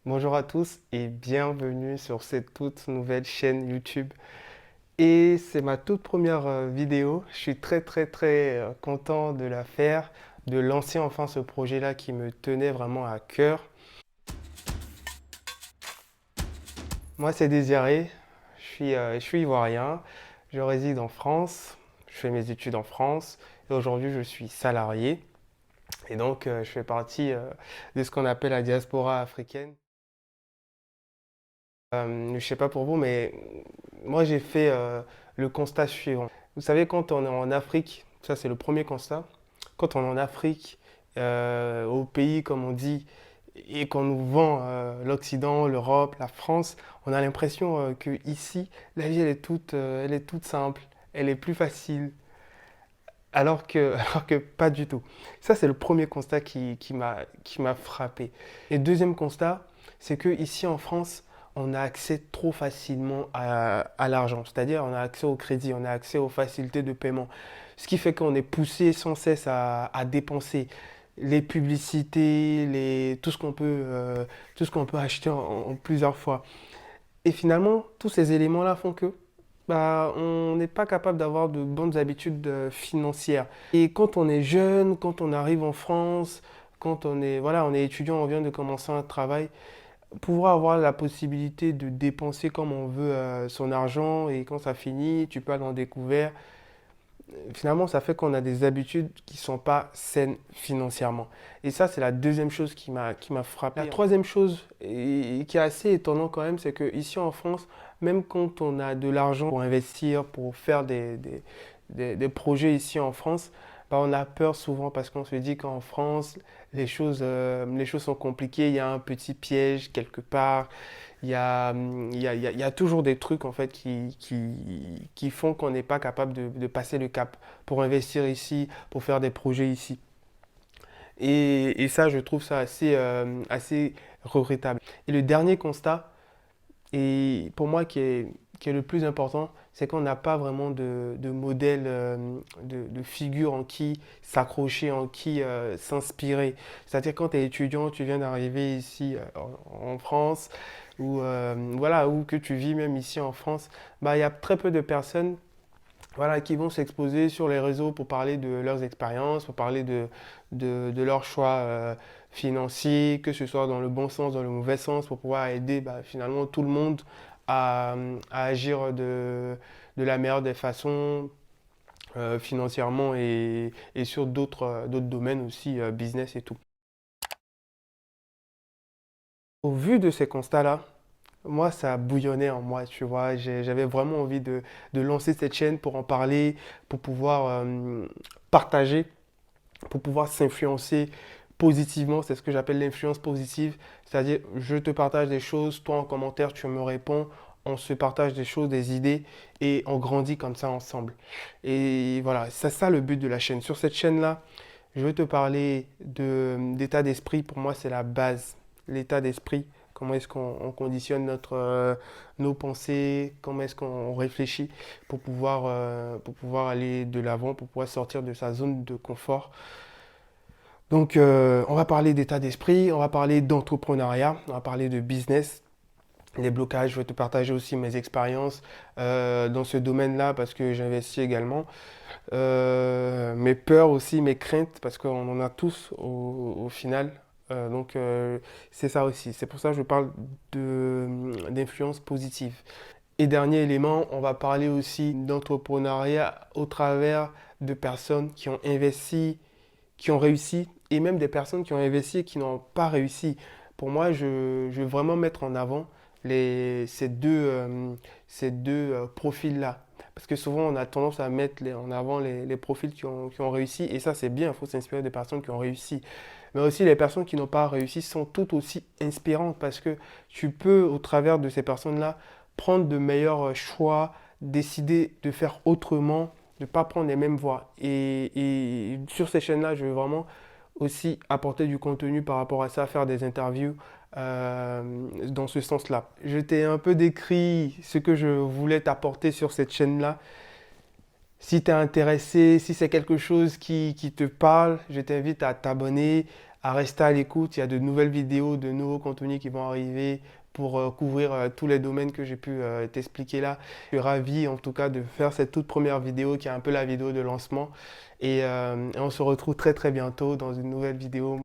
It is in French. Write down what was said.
Bonjour à tous et bienvenue sur cette toute nouvelle chaîne YouTube. Et c'est ma toute première vidéo. Je suis très content de la faire, de lancer enfin ce projet-là qui me tenait vraiment à cœur. Moi, c'est Désiré, je suis ivoirien, je réside en France, je fais mes études en France et aujourd'hui je suis salarié. Et donc je fais partie de ce qu'on appelle la diaspora africaine. Je sais pas pour vous, mais moi j'ai fait le constat suivant. Vous savez, quand on est en Afrique, ça c'est le premier constat, quand on est en Afrique, au pays comme on dit, et qu'on nous vend l'Occident, l'Europe, la France, on a l'impression que ici, la vie elle est toute simple, elle est plus facile, alors que pas du tout. Ça c'est le premier constat qui m'a frappé. Et deuxième constat, c'est que ici en France, on a accès trop facilement à l'argent, c'est-à-dire on a accès au crédit, on a accès aux facilités de paiement, ce qui fait qu'on est poussé sans cesse à dépenser les publicités, tout ce qu'on peut acheter en plusieurs fois. Et finalement, tous ces éléments-là font que bah, on n'est pas capable d'avoir de bonnes habitudes financières. Et quand on est jeune, quand on arrive en France, quand voilà, on est étudiant, on vient de commencer un travail, pouvoir avoir la possibilité de dépenser comme on veut son argent et quand ça finit, tu peux aller en découvert. Finalement, ça fait qu'on a des habitudes qui ne sont pas saines financièrement. Et ça, c'est la deuxième chose qui m'a frappé. La troisième chose, et qui est assez étonnant quand même, c'est qu'ici en France, même quand on a de l'argent pour investir, pour faire des projets ici en France, bah, on a peur souvent parce qu'on se dit qu'en France, les choses sont compliquées, il y a un petit piège quelque part, il y a toujours des trucs en fait qui font qu'on n'est pas capable de passer le cap pour investir ici, pour faire des projets ici. Et ça, je trouve ça assez regrettable. Et le dernier constat, et pour moi qui est le plus important, c'est qu'on n'a pas vraiment de modèle, de figure en qui s'accrocher, en qui s'inspirer. C'est-à-dire quand tu es étudiant, tu viens d'arriver ici en France, ou voilà, ou que tu vis même ici en France, bah, il y a très peu de personnes voilà, qui vont s'exposer sur les réseaux pour parler de leurs expériences, pour parler de leurs choix financiers, que ce soit dans le bon sens, dans le mauvais sens, pour pouvoir aider bah, finalement tout le monde à agir de la meilleure des façons financièrement et sur d'autres domaines aussi, business et tout. Au vu de ces constats-là, moi, ça bouillonnait en moi, tu vois. J'avais vraiment envie de lancer cette chaîne pour en parler, pour pouvoir partager, pour pouvoir s'influencer positivement. C'est ce que j'appelle l'influence positive. C'est-à-dire, je te partage des choses, toi en commentaire, tu me réponds, on se partage des choses, des idées, et on grandit comme ça ensemble. Et voilà, c'est ça le but de la chaîne. Sur cette chaîne-là, je veux te parler d'état d'esprit. Pour moi, c'est la base. L'état d'esprit. Comment est-ce qu'on conditionne nos pensées, comment est-ce qu'on réfléchit pour pouvoir aller de l'avant, pour pouvoir sortir de sa zone de confort. Donc, on va parler d'état d'esprit, on va parler d'entrepreneuriat, on va parler de business, les blocages. Je vais te partager aussi mes expériences dans ce domaine-là parce que j'investis également. Mes peurs aussi, mes craintes, parce qu'on en a tous au final. Donc c'est ça aussi. C'est pour ça que je parle d'influence positive. Et dernier élément, on va parler aussi d'entrepreneuriat au travers de personnes qui ont investi, qui ont réussi, et même des personnes qui ont investi et qui n'ont pas réussi. Pour moi, je veux vraiment mettre en avant ces deux profils-là. Parce que souvent, on a tendance à mettre en avant les profils qui ont réussi, et ça, c'est bien, il faut s'inspirer des personnes qui ont réussi. Mais aussi, les personnes qui n'ont pas réussi sont tout aussi inspirantes, parce que tu peux, au travers de ces personnes-là, prendre de meilleurs choix, décider de faire autrement, de ne pas prendre les mêmes voies. Et sur ces chaînes-là, je veux vraiment aussi apporter du contenu par rapport à ça, faire des interviews dans ce sens-là. Je t'ai un peu décrit ce que je voulais t'apporter sur cette chaîne-là. Si tu es intéressé, si c'est quelque chose qui te parle, je t'invite à t'abonner, à rester à l'écoute. Il y a de nouvelles vidéos, de nouveaux contenus qui vont arriver pour couvrir tous les domaines que j'ai pu t'expliquer là. Je suis ravi en tout cas de faire cette toute première vidéo qui est un peu la vidéo de lancement. Et on se retrouve très très bientôt dans une nouvelle vidéo.